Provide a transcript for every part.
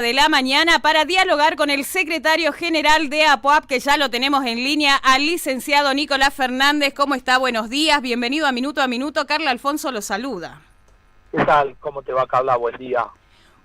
De la mañana para dialogar con el secretario general de APOAP, que ya lo tenemos en línea, al licenciado Nicolás Fernández. ¿Cómo está? Buenos días, bienvenido a Minuto a Minuto. Carla Alfonso lo saluda. ¿Qué tal? ¿Cómo te va, Carla? Buen día.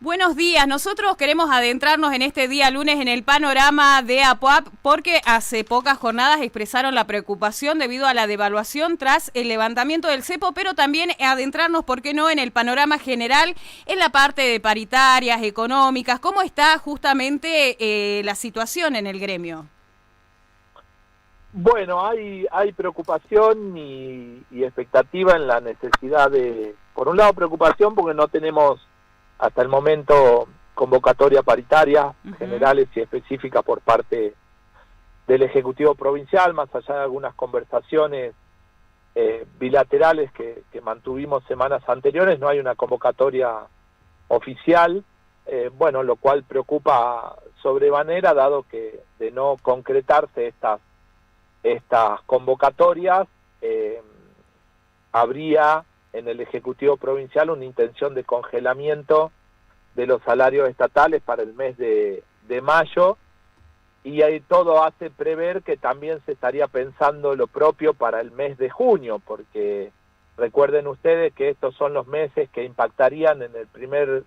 Buenos días. Nosotros queremos adentrarnos en este día lunes en el panorama de APOAP porque hace pocas jornadas expresaron la preocupación debido a la devaluación tras el levantamiento del cepo, pero también adentrarnos, ¿por qué no?, en el panorama general, en la parte de paritarias, económicas. ¿Cómo está justamente la situación en el gremio? Bueno, hay preocupación y expectativa en la necesidad de, por un lado, preocupación porque no tenemos hasta el momento convocatoria paritaria generales y específicas por parte del Ejecutivo Provincial, más allá de algunas conversaciones bilaterales que mantuvimos semanas anteriores. No hay una convocatoria oficial, bueno, lo cual preocupa sobremanera, dado que de no concretarse estas convocatorias, habría en el Ejecutivo Provincial una intención de congelamiento de los salarios estatales para el mes de mayo, y ahí todo hace prever que también se estaría pensando lo propio para el mes de junio, porque recuerden ustedes que estos son los meses que impactarían en el primer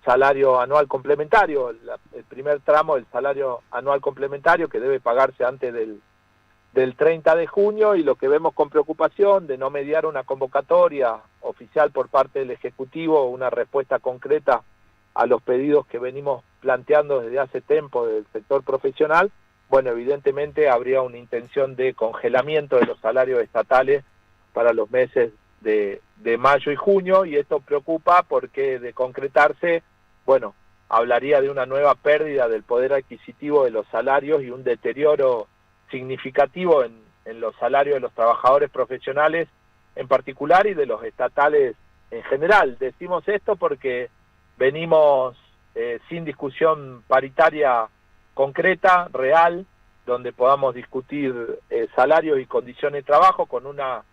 salario anual complementario, el primer tramo del salario anual complementario, que debe pagarse antes del 30 de junio, y lo que vemos con preocupación de no mediar una convocatoria oficial por parte del Ejecutivo, una respuesta concreta a los pedidos que venimos planteando desde hace tiempo del sector profesional. Bueno, evidentemente habría una intención de congelamiento de los salarios estatales para los meses de mayo y junio, y esto preocupa porque, de concretarse, bueno, hablaría de una nueva pérdida del poder adquisitivo de los salarios y un deterioro significativo en los salarios de los trabajadores profesionales en particular y de los estatales en general. Decimos esto porque venimos sin discusión paritaria concreta, real, donde podamos discutir salarios y condiciones de trabajo, con una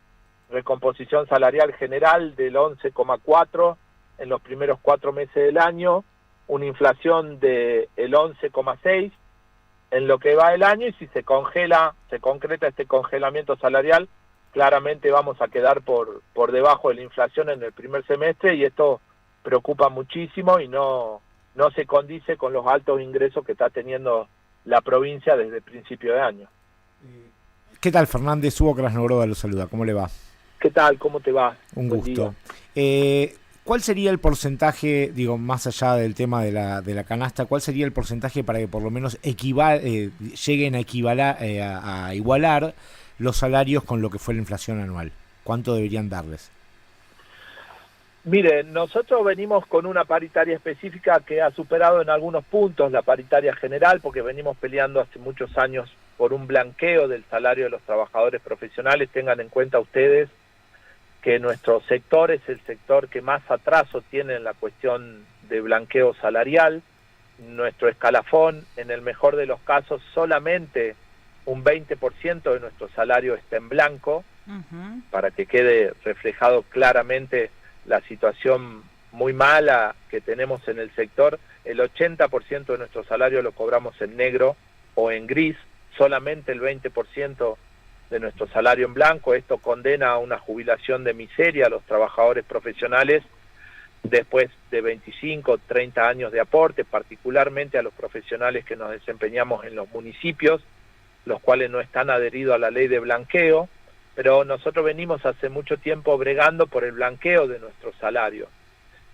recomposición salarial general del 11,4 en los primeros 4 meses del año, una inflación del 11,6 en lo que va el año, y si se concreta este congelamiento salarial, claramente vamos a quedar por debajo de la inflación en el primer semestre, y esto preocupa muchísimo y no se condice con los altos ingresos que está teniendo la provincia desde el principio de año. ¿Qué tal, Fernández? Hugo Krasnogrova lo saluda. ¿Cómo le va? ¿Qué tal? ¿Cómo te va? Un gusto. ¿Cuál sería el porcentaje, digo, más allá del tema de la canasta, cuál sería el porcentaje para que por lo menos lleguen a igualar los salarios con lo que fue la inflación anual? ¿Cuánto deberían darles? Mire, nosotros venimos con una paritaria específica que ha superado en algunos puntos la paritaria general, porque venimos peleando hace muchos años por un blanqueo del salario de los trabajadores profesionales. Tengan en cuenta ustedes que nuestro sector es el sector que más atraso tiene en la cuestión de blanqueo salarial. Nuestro escalafón, en el mejor de los casos, solamente un 20% de nuestro salario está en blanco, para que quede reflejado claramente la situación muy mala que tenemos en el sector. El 80% de nuestro salario lo cobramos en negro o en gris, solamente el 20% de nuestro salario en blanco. Esto condena a una jubilación de miseria a los trabajadores profesionales después de 25, 30 años de aporte, particularmente a los profesionales que nos desempeñamos en los municipios, los cuales no están adheridos a la ley de blanqueo, pero nosotros venimos hace mucho tiempo bregando por el blanqueo de nuestro salario,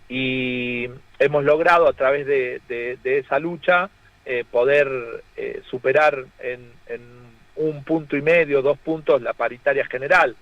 y hemos logrado a través de esa lucha poder superar en 1,5 puntos, 2 puntos la paritaria general.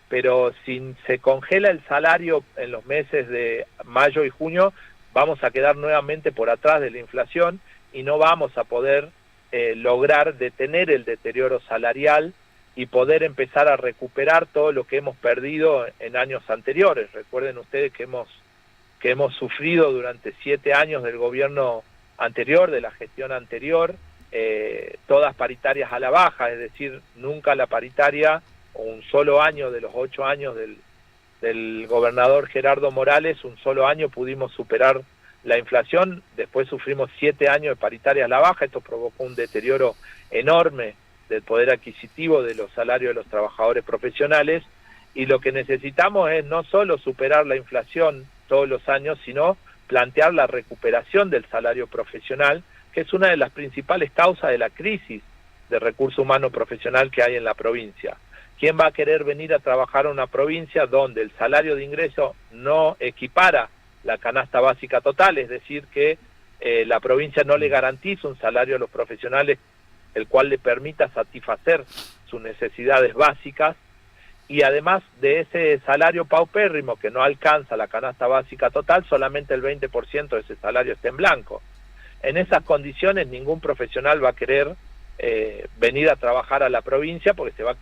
Pero si se congela el salario en los meses de mayo y junio, vamos a quedar nuevamente por atrás de la inflación y no vamos a poder lograr detener el deterioro salarial y poder empezar a recuperar todo lo que hemos perdido en años anteriores. Recuerden ustedes que hemos sufrido durante 7 años del gobierno anterior, de la gestión anterior, todas paritarias a la baja, es decir, nunca la paritaria, o un solo año de los 8 años del gobernador Gerardo Morales, un solo año pudimos superar La inflación, después sufrimos 7 años de paritarias a la baja, esto provocó un deterioro enorme del poder adquisitivo de los salarios de los trabajadores profesionales, y lo que necesitamos es no solo superar la inflación todos los años, sino plantear la recuperación del salario profesional, que es una de las principales causas de la crisis de recurso humano profesional que hay en la provincia. ¿Quién va a querer venir a trabajar a una provincia donde el salario de ingreso no equipara la canasta básica total? Es decir, que la provincia no le garantiza un salario a los profesionales el cual le permita satisfacer sus necesidades básicas, y además de ese salario paupérrimo que no alcanza la canasta básica total, solamente el 20% de ese salario está en blanco. En esas condiciones ningún profesional va a querer venir a trabajar a la provincia, porque se va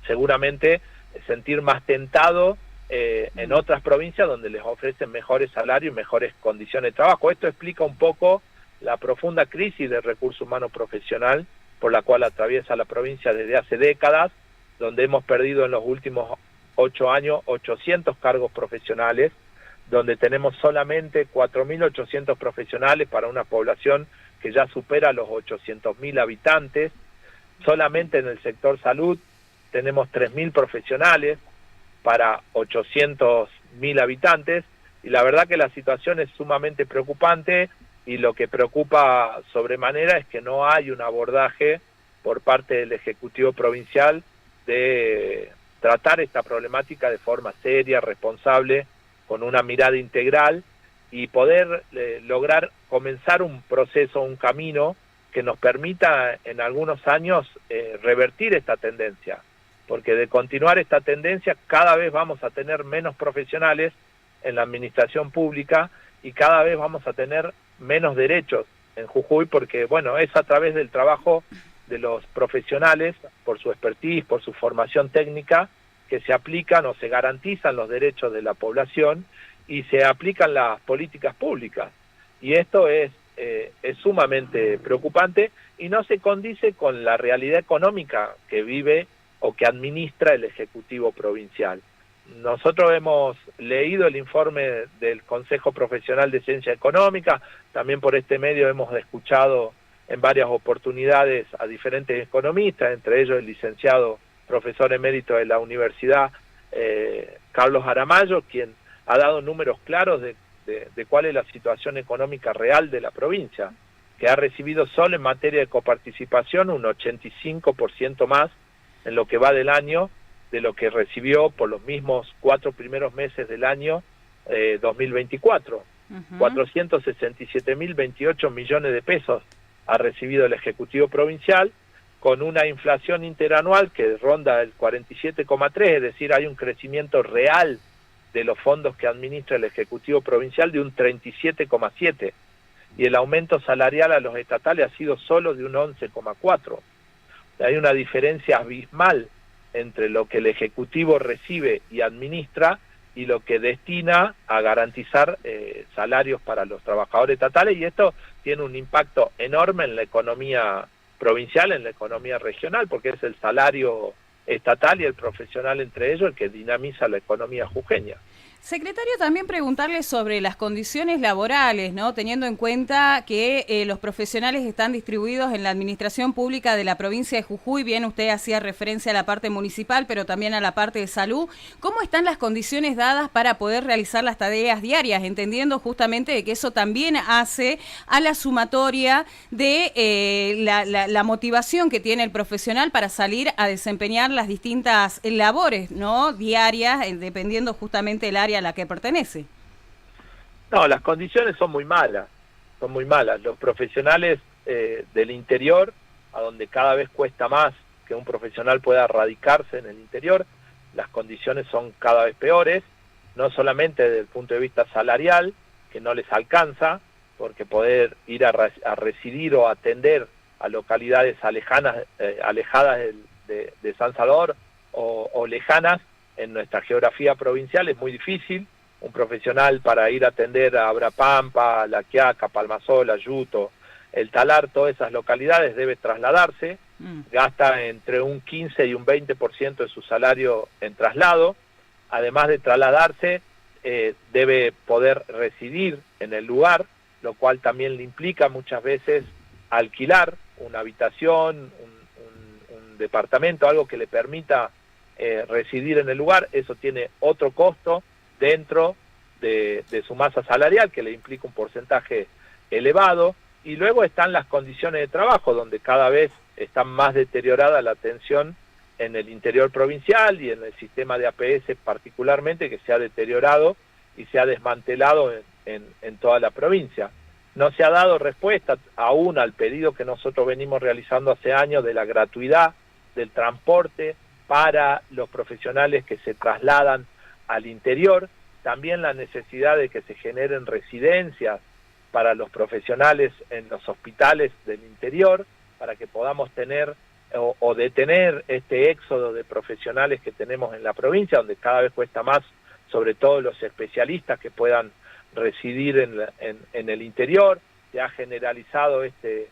seguramente sentir más tentado en otras provincias donde les ofrecen mejores salarios y mejores condiciones de trabajo. Esto explica un poco la profunda crisis del recurso humano profesional por la cual atraviesa la provincia desde hace décadas, donde hemos perdido en los últimos 8 años 800 cargos profesionales, donde tenemos solamente 4.800 profesionales para una población que ya supera los 800.000 habitantes. Solamente en el sector salud tenemos 3.000 profesionales para 800.000 habitantes, y la verdad que la situación es sumamente preocupante, y lo que preocupa sobremanera es que no hay un abordaje por parte del Ejecutivo Provincial de tratar esta problemática de forma seria, responsable, con una mirada integral, y poder lograr comenzar un proceso, un camino que nos permita en algunos años revertir esta tendencia, porque de continuar esta tendencia cada vez vamos a tener menos profesionales en la administración pública y cada vez vamos a tener menos derechos en Jujuy, porque bueno, es a través del trabajo de los profesionales, por su expertise, por su formación técnica, que se aplican o se garantizan los derechos de la población y se aplican las políticas públicas. Y esto es sumamente preocupante y no se condice con la realidad económica que vive o que administra el Ejecutivo Provincial. Nosotros hemos leído el informe del Consejo Profesional de Ciencia Económica, también por este medio hemos escuchado en varias oportunidades a diferentes economistas, entre ellos el licenciado profesor emérito de la Universidad, Carlos Aramayo, quien ha dado números claros de cuál es la situación económica real de la provincia, que ha recibido solo en materia de coparticipación un 85% más en lo que va del año de lo que recibió por los mismos 4 primeros meses del año 2024. 467.028 millones de pesos ha recibido el Ejecutivo Provincial, con una inflación interanual que ronda el 47,3, es decir, hay un crecimiento real de los fondos que administra el Ejecutivo Provincial de un 37,7, y el aumento salarial a los estatales ha sido solo de un 11,4. Hay una diferencia abismal entre lo que el Ejecutivo recibe y administra y lo que destina a garantizar salarios para los trabajadores estatales, y esto tiene un impacto enorme en la economía provincial, en la economía regional, porque es el salario estatal y el profesional entre ellos el que dinamiza la economía jujeña. Secretario, también preguntarle sobre las condiciones laborales, ¿no? Teniendo en cuenta que los profesionales están distribuidos en la administración pública de la provincia de Jujuy, bien usted hacía referencia a la parte municipal, pero también a la parte de salud. ¿Cómo están las condiciones dadas para poder realizar las tareas diarias? Entendiendo justamente de que eso también hace a la sumatoria de la motivación que tiene el profesional para salir a desempeñar las distintas labores, ¿no? Diarias, dependiendo justamente del área a la que pertenece. No, las condiciones son muy malas. Los profesionales del interior, a donde cada vez cuesta más que un profesional pueda radicarse en el interior, las condiciones son cada vez peores, no solamente desde el punto de vista salarial, que no les alcanza, porque poder ir a residir o atender a localidades alejadas de San Salvador o lejanas en nuestra geografía provincial es muy difícil. Un profesional para ir a atender a Abrapampa, La Quiaca, Palmasol, Ayuto, El Talar, todas esas localidades debe trasladarse, gasta entre un 15 y un 20% de su salario en traslado, además de trasladarse, debe poder residir en el lugar, lo cual también le implica muchas veces alquilar una habitación, un departamento, algo que le permita residir en el lugar. Eso tiene otro costo dentro de su masa salarial, que le implica un porcentaje elevado. Y luego están las condiciones de trabajo, donde cada vez está más deteriorada la atención en el interior provincial y en el sistema de APS particularmente, que se ha deteriorado y se ha desmantelado en toda la provincia. No se ha dado respuesta aún al pedido que nosotros venimos realizando hace años de la gratuidad del transporte para los profesionales que se trasladan al interior, también la necesidad de que se generen residencias para los profesionales en los hospitales del interior, para que podamos tener o detener este éxodo de profesionales que tenemos en la provincia, donde cada vez cuesta más, sobre todo los especialistas que puedan residir en el interior. Se ha generalizado este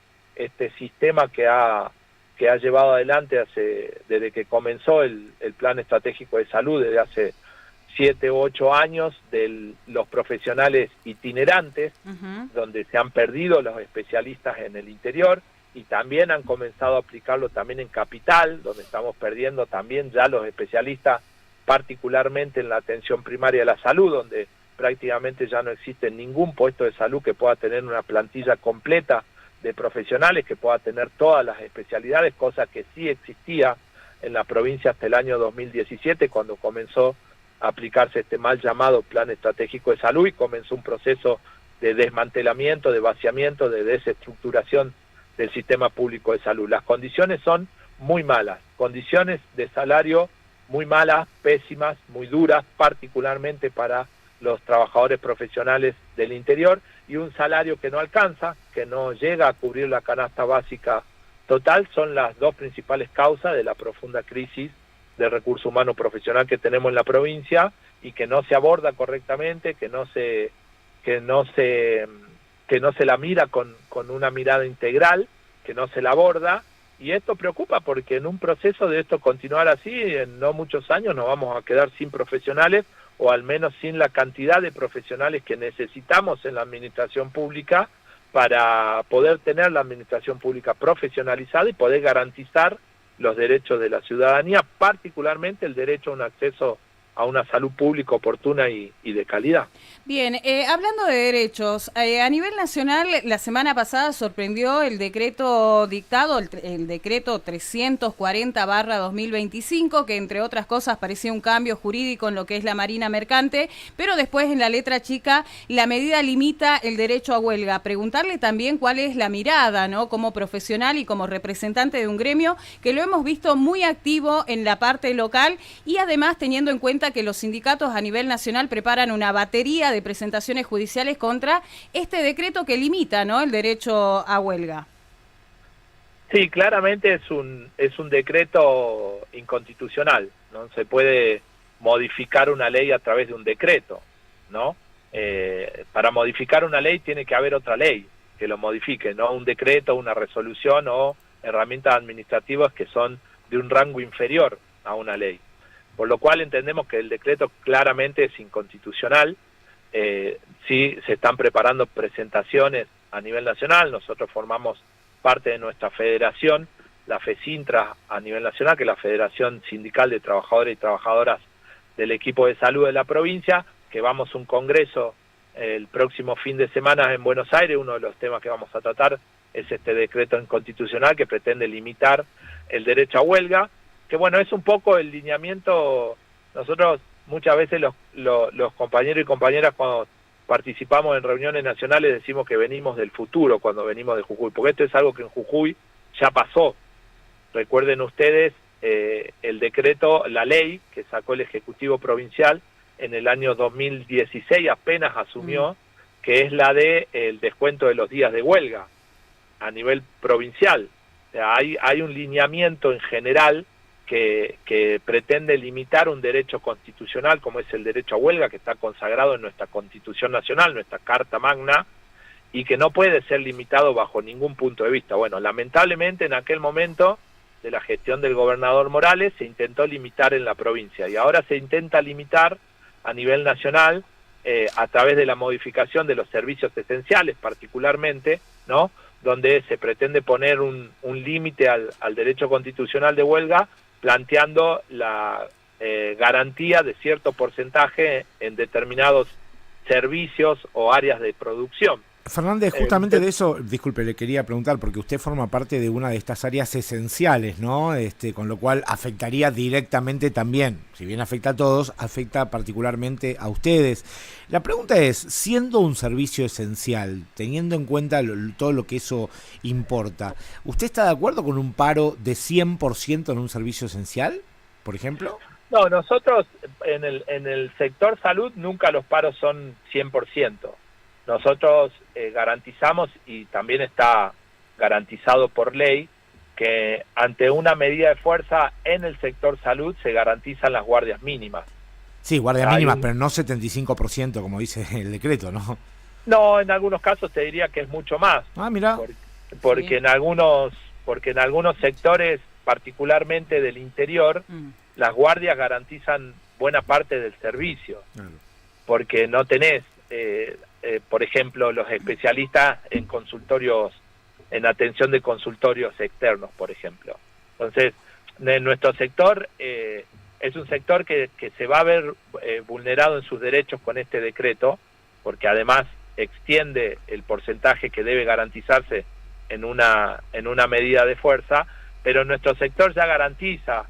sistema que ha llevado adelante desde que comenzó el Plan Estratégico de Salud, desde hace 7 u 8 años, de los profesionales itinerantes, donde se han perdido los especialistas en el interior, y también han comenzado a aplicarlo también en capital, donde estamos perdiendo también ya los especialistas, particularmente en la atención primaria de la salud, donde prácticamente ya no existe ningún puesto de salud que pueda tener una plantilla completa de profesionales, que pueda tener todas las especialidades, cosa que sí existía en la provincia hasta el año 2017, cuando comenzó a aplicarse este mal llamado Plan Estratégico de Salud, y comenzó un proceso de desmantelamiento, de vaciamiento, de desestructuración del sistema público de salud. Las condiciones son muy malas, condiciones de salario muy malas, pésimas, muy duras, particularmente para los trabajadores profesionales del interior, y un salario que no alcanza, que no llega a cubrir la canasta básica total. Son las dos principales causas de la profunda crisis de recurso humano profesional que tenemos en la provincia, y que no se aborda correctamente, que no se la mira con una mirada integral, que no se la aborda. Y esto preocupa, porque en un proceso de esto continuar así, en no muchos años nos vamos a quedar sin profesionales, o al menos sin la cantidad de profesionales que necesitamos en la administración pública, para poder tener la administración pública profesionalizada y poder garantizar los derechos de la ciudadanía, particularmente el derecho a un acceso a una salud pública oportuna y de calidad. Bien, hablando de derechos, a nivel nacional, la semana pasada sorprendió el decreto dictado, el decreto 340/2025, que entre otras cosas parecía un cambio jurídico en lo que es la Marina Mercante, pero después en la letra chica la medida limita el derecho a huelga. Preguntarle también cuál es la mirada, ¿no?, como profesional y como representante de un gremio que lo hemos visto muy activo en la parte local, y además teniendo en cuenta que los sindicatos a nivel nacional preparan una batería de presentaciones judiciales contra este decreto que limita, ¿no?, el derecho a huelga. Sí, claramente es un decreto inconstitucional. No se puede modificar una ley a través de un decreto, ¿no? Para modificar una ley tiene que haber otra ley que lo modifique, no un decreto, una resolución o herramientas administrativas que son de un rango inferior a una ley. Por lo cual entendemos que el decreto claramente es inconstitucional. Sí se están preparando presentaciones a nivel nacional. Nosotros formamos parte de nuestra federación, la FESINTRA a nivel nacional, que es la Federación Sindical de Trabajadores y Trabajadoras del equipo de salud de la provincia, que vamos a un congreso el próximo fin de semana en Buenos Aires. Uno de los temas que vamos a tratar es este decreto inconstitucional que pretende limitar el derecho a huelga, que bueno, es un poco el lineamiento. Nosotros muchas veces los compañeros y compañeras, cuando participamos en reuniones nacionales, decimos que venimos del futuro cuando venimos de Jujuy, porque esto es algo que en Jujuy ya pasó. Recuerden ustedes el decreto, la ley que sacó el Ejecutivo Provincial en el año 2016, apenas asumió, que es la de el descuento de los días de huelga a nivel provincial. O sea, hay un lineamiento en general que pretende limitar un derecho constitucional como es el derecho a huelga, que está consagrado en nuestra Constitución Nacional, nuestra Carta Magna, y que no puede ser limitado bajo ningún punto de vista. Bueno, lamentablemente en aquel momento de la gestión del gobernador Morales se intentó limitar en la provincia, y ahora se intenta limitar a nivel nacional a través de la modificación de los servicios esenciales particularmente, ¿no? Donde se pretende poner un límite al derecho constitucional de huelga, planteando la garantía de cierto porcentaje en determinados servicios o áreas de producción. Fernández, justamente de eso, disculpe, le quería preguntar, porque usted forma parte de una de estas áreas esenciales, ¿no? Con lo cual afectaría directamente también, si bien afecta a todos, afecta particularmente a ustedes. La pregunta es, siendo un servicio esencial, teniendo en cuenta todo lo que eso importa, ¿usted está de acuerdo con un paro de 100% en un servicio esencial, por ejemplo? No, nosotros en el sector salud nunca los paros son 100%. Nosotros garantizamos, y también está garantizado por ley, que ante una medida de fuerza en el sector salud se garantizan las guardias mínimas. Sí, guardias mínimas, pero no 75%, como dice el decreto, ¿no? No, en algunos casos te diría que es mucho más. Ah, mira. Porque sí. en algunos sectores, particularmente del interior, las guardias garantizan buena parte del servicio. Claro. Porque no tenés... por ejemplo, los especialistas en consultorios, en atención de consultorios externos, por ejemplo. Entonces, en nuestro sector es un sector que se va a ver vulnerado en sus derechos con este decreto, porque además extiende el porcentaje que debe garantizarse en una medida de fuerza, pero nuestro sector ya garantiza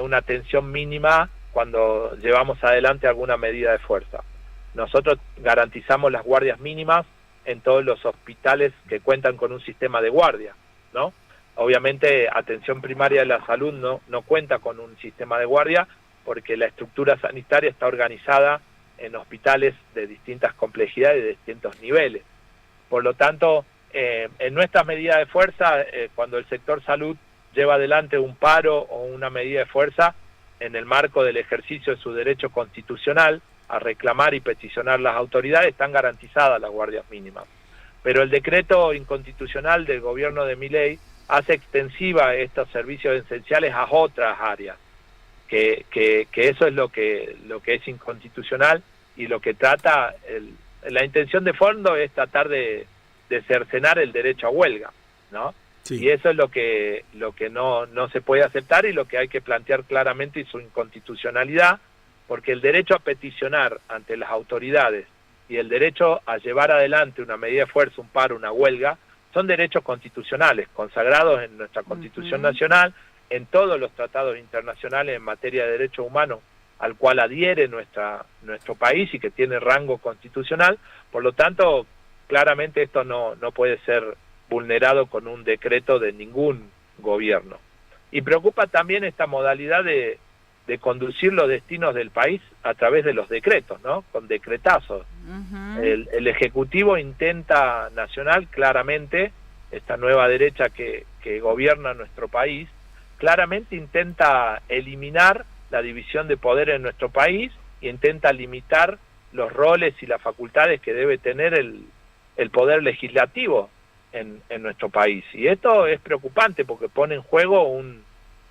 una atención mínima cuando llevamos adelante alguna medida de fuerza. Nosotros garantizamos las guardias mínimas en todos los hospitales que cuentan con un sistema de guardia, ¿no? Obviamente, atención primaria de la salud no cuenta con un sistema de guardia porque la estructura sanitaria está organizada en hospitales de distintas complejidades y de distintos niveles. Por lo tanto, en nuestras medidas de fuerza, cuando el sector salud lleva adelante un paro o una medida de fuerza en el marco del ejercicio de su derecho constitucional, a reclamar y peticionar las autoridades, están garantizadas las guardias mínimas. Pero el decreto inconstitucional del gobierno de Milei hace extensiva estos servicios esenciales a otras áreas, que eso es lo que es inconstitucional, y lo que trata, la intención de fondo es tratar de cercenar el derecho a huelga, ¿no? Sí. Y eso es lo que no se puede aceptar, y lo que hay que plantear claramente es su inconstitucionalidad, porque el derecho a peticionar ante las autoridades y el derecho a llevar adelante una medida de fuerza, un paro, una huelga, son derechos constitucionales, consagrados en nuestra Constitución Nacional, en todos los tratados internacionales en materia de derechos humanos, al cual adhiere nuestro país y que tiene rango constitucional. Por lo tanto, claramente esto no puede ser vulnerado con un decreto de ningún gobierno. Y preocupa también esta modalidad de conducir los destinos del país a través de los decretos, ¿no? Con decretazos. El Ejecutivo intenta, nacional, claramente, esta nueva derecha que gobierna nuestro país, claramente intenta eliminar la división de poder en nuestro país, e intenta limitar los roles y las facultades que debe tener el poder legislativo en nuestro país. Y esto es preocupante porque pone en juego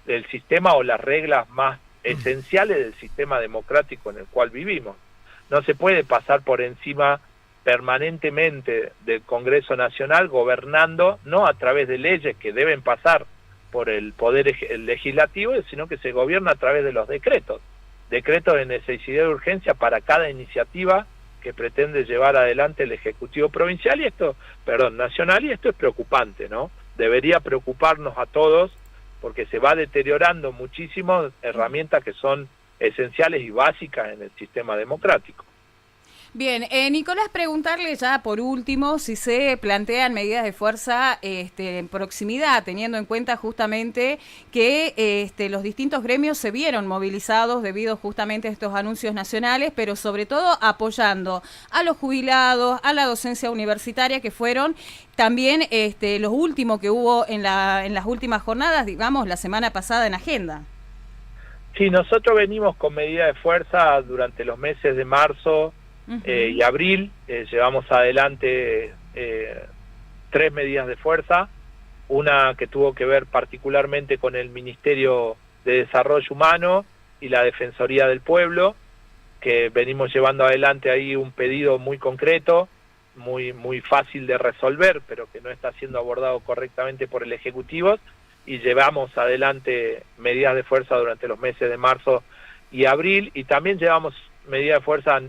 el sistema o las reglas más esenciales del sistema democrático en el cual vivimos. No se puede pasar por encima permanentemente del Congreso Nacional gobernando, no a través de leyes que deben pasar por el Poder Legislativo, sino que se gobierna a través de los decretos de necesidad de urgencia para cada iniciativa que pretende llevar adelante el Ejecutivo Provincial nacional, y esto es preocupante, ¿no? Debería preocuparnos a todos, porque se va deteriorando muchísimo herramientas que son esenciales y básicas en el sistema democrático. Bien, Nicolás, preguntarle ya por último si se plantean medidas de fuerza en proximidad, teniendo en cuenta justamente que los distintos gremios se vieron movilizados debido justamente a estos anuncios nacionales, pero sobre todo apoyando a los jubilados, a la docencia universitaria, que fueron también los últimos que hubo en las últimas jornadas, digamos, la semana pasada en agenda. Sí, nosotros venimos con medidas de fuerza durante los meses de marzo y abril. Llevamos adelante 3 medidas de fuerza, una que tuvo que ver particularmente con el Ministerio de Desarrollo Humano y la Defensoría del Pueblo, que venimos llevando adelante ahí un pedido muy concreto, muy fácil de resolver, pero que no está siendo abordado correctamente por el Ejecutivo, y llevamos adelante medidas de fuerza durante los meses de marzo y abril, y también llevamos medidas de fuerza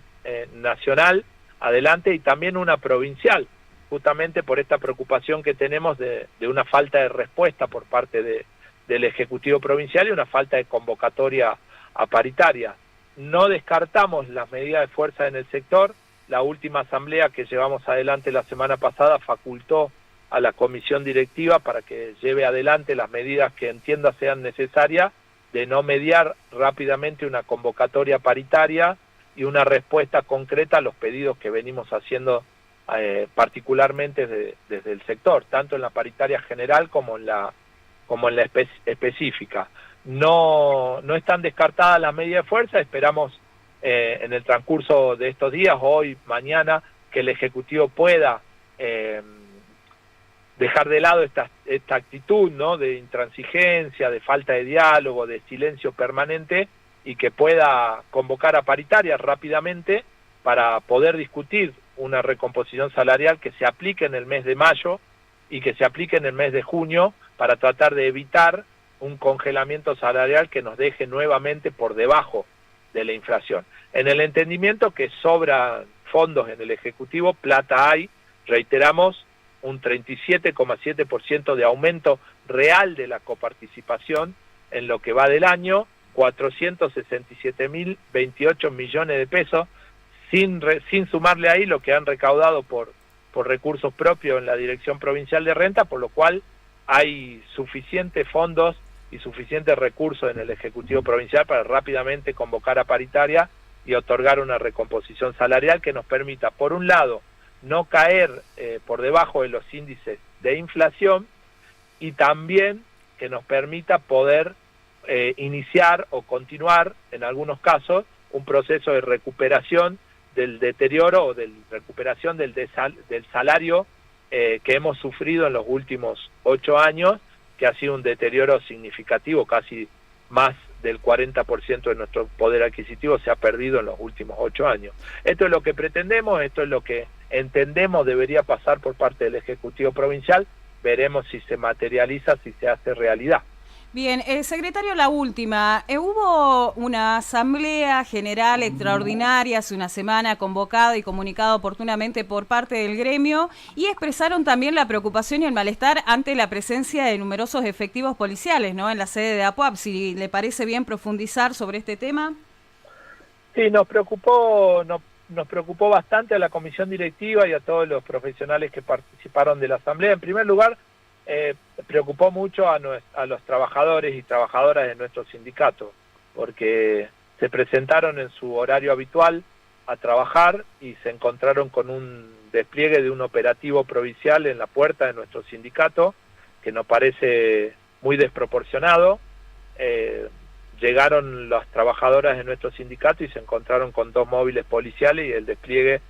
nacional adelante y también una provincial, justamente por esta preocupación que tenemos de una falta de respuesta por parte del Ejecutivo Provincial y una falta de convocatoria a paritaria. No descartamos las medidas de fuerza en el sector. La última asamblea que llevamos adelante la semana pasada facultó a la comisión directiva para que lleve adelante las medidas que entienda sean necesarias de no mediar rápidamente una convocatoria paritaria y una respuesta concreta a los pedidos que venimos haciendo particularmente desde el sector, tanto en la paritaria general como en la específica. No están descartadas las medidas de fuerza, esperamos en el transcurso de estos días, hoy, mañana, que el Ejecutivo pueda dejar de lado esta actitud, ¿no?, de intransigencia, de falta de diálogo, de silencio permanente, y que pueda convocar a paritarias rápidamente para poder discutir una recomposición salarial que se aplique en el mes de mayo y que se aplique en el mes de junio para tratar de evitar un congelamiento salarial que nos deje nuevamente por debajo de la inflación. En el entendimiento que sobran fondos en el Ejecutivo, plata hay, reiteramos, un 37,7% de aumento real de la coparticipación en lo que va del año, 467.028 millones de pesos, sin sumarle ahí lo que han recaudado por recursos propios en la Dirección Provincial de Renta, por lo cual hay suficientes fondos y suficientes recursos en el Ejecutivo Provincial para rápidamente convocar a paritaria y otorgar una recomposición salarial que nos permita, por un lado, no caer por debajo de los índices de inflación, y también que nos permita poder iniciar o continuar, en algunos casos, un proceso de recuperación del deterioro o de recuperación del salario que hemos sufrido en los últimos 8 años, que ha sido un deterioro significativo, casi más del 40% de nuestro poder adquisitivo se ha perdido en los últimos 8 años. Esto es lo que pretendemos, esto es lo que entendemos debería pasar por parte del Ejecutivo Provincial. Veremos si se materializa, si se hace realidad. Bien, secretario, la última. Hubo una asamblea general extraordinaria hace una semana convocada y comunicada oportunamente por parte del gremio, y expresaron también la preocupación y el malestar ante la presencia de numerosos efectivos policiales, ¿no?, en la sede de APUAP. Si le parece bien profundizar sobre este tema. Sí, nos preocupó bastante a la comisión directiva y a todos los profesionales que participaron de la asamblea. En primer lugar, preocupó mucho a los trabajadores y trabajadoras de nuestro sindicato, porque se presentaron en su horario habitual a trabajar y se encontraron con un despliegue de un operativo provincial en la puerta de nuestro sindicato, que nos parece muy desproporcionado. Llegaron las trabajadoras de nuestro sindicato y se encontraron con 2 móviles policiales y el despliegue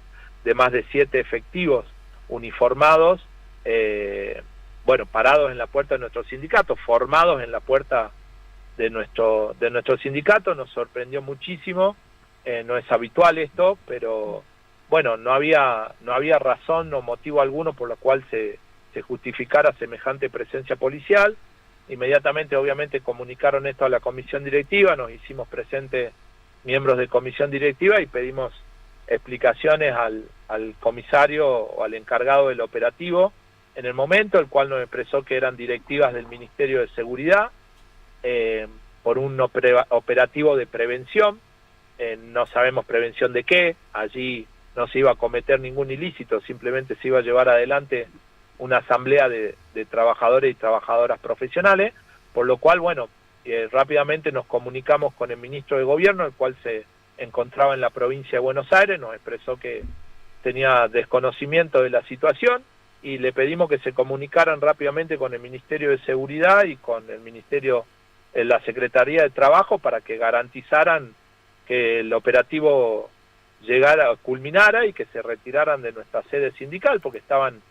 de más de 7 efectivos uniformados, parados en la puerta de nuestro sindicato, formados en la puerta de nuestro sindicato. Nos sorprendió muchísimo, no es habitual esto, pero bueno, no había razón o motivo alguno por lo cual se justificara semejante presencia policial. Inmediatamente, obviamente, comunicaron esto a la comisión directiva, nos hicimos presentes miembros de comisión directiva y pedimos explicaciones al comisario o al encargado del operativo en el momento, el cual nos expresó que eran directivas del Ministerio de Seguridad por un operativo de prevención. No sabemos prevención de qué, allí no se iba a cometer ningún ilícito, simplemente se iba a llevar adelante una asamblea de trabajadores y trabajadoras profesionales, por lo cual, rápidamente nos comunicamos con el ministro de Gobierno, el cual se encontraba en la provincia de Buenos Aires, nos expresó que tenía desconocimiento de la situación, y le pedimos que se comunicaran rápidamente con el Ministerio de Seguridad y con el Ministerio, la Secretaría de Trabajo, para que garantizaran que el operativo culminara y que se retiraran de nuestra sede sindical, porque estaban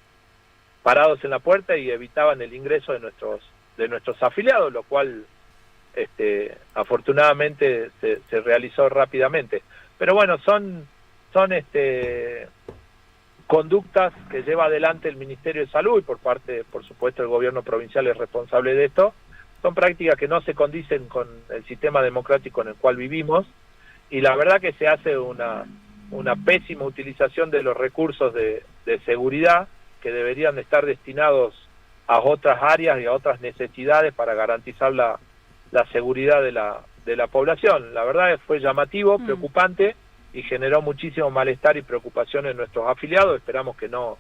parados en la puerta y evitaban el ingreso de nuestros afiliados, lo cual afortunadamente se realizó rápidamente. Pero bueno, son conductas que lleva adelante el Ministerio de Salud y por parte, por supuesto, el gobierno provincial es responsable de esto. Son prácticas que no se condicen con el sistema democrático en el cual vivimos, y la verdad que se hace una pésima utilización de los recursos de seguridad que deberían de estar destinados a otras áreas y a otras necesidades para garantizar la seguridad de la población. La verdad fue llamativo, preocupante, y generó muchísimo malestar y preocupación en nuestros afiliados. Esperamos que no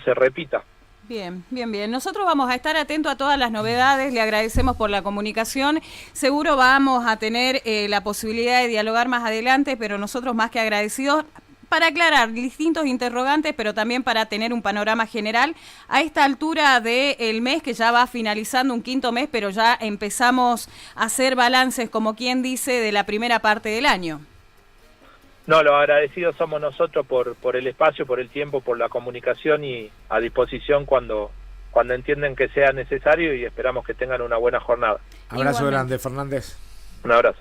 se repita. Bien, bien, bien. Nosotros vamos a estar atentos a todas las novedades, le agradecemos por la comunicación. Seguro vamos a tener la posibilidad de dialogar más adelante, pero nosotros más que agradecidos para aclarar distintos interrogantes, pero también para tener un panorama general a esta altura del mes, que ya va finalizando un quinto mes, pero ya empezamos a hacer balances, como quien dice, de la primera parte del año. No, los agradecidos somos nosotros por el espacio, por el tiempo, por la comunicación, y a disposición cuando entienden que sea necesario, y esperamos que tengan una buena jornada. Abrazo grande, Fernández. Un abrazo.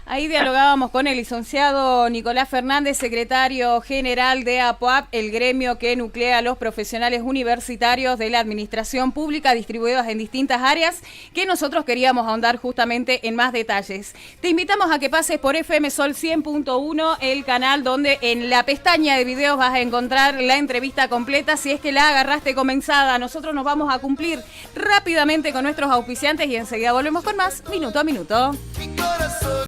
Ahí dialogábamos con el licenciado Nicolás Fernández, secretario general de APOAP, el gremio que nuclea a los profesionales universitarios de la administración pública distribuidos en distintas áreas, que nosotros queríamos ahondar justamente en más detalles. Te invitamos a que pases por FM Sol 100.1, el canal donde en la pestaña de videos vas a encontrar la entrevista completa. Si es que la agarraste comenzada, nosotros nos vamos a cumplir rápidamente con nuestros auspiciantes y enseguida volvemos con más Minuto a Minuto.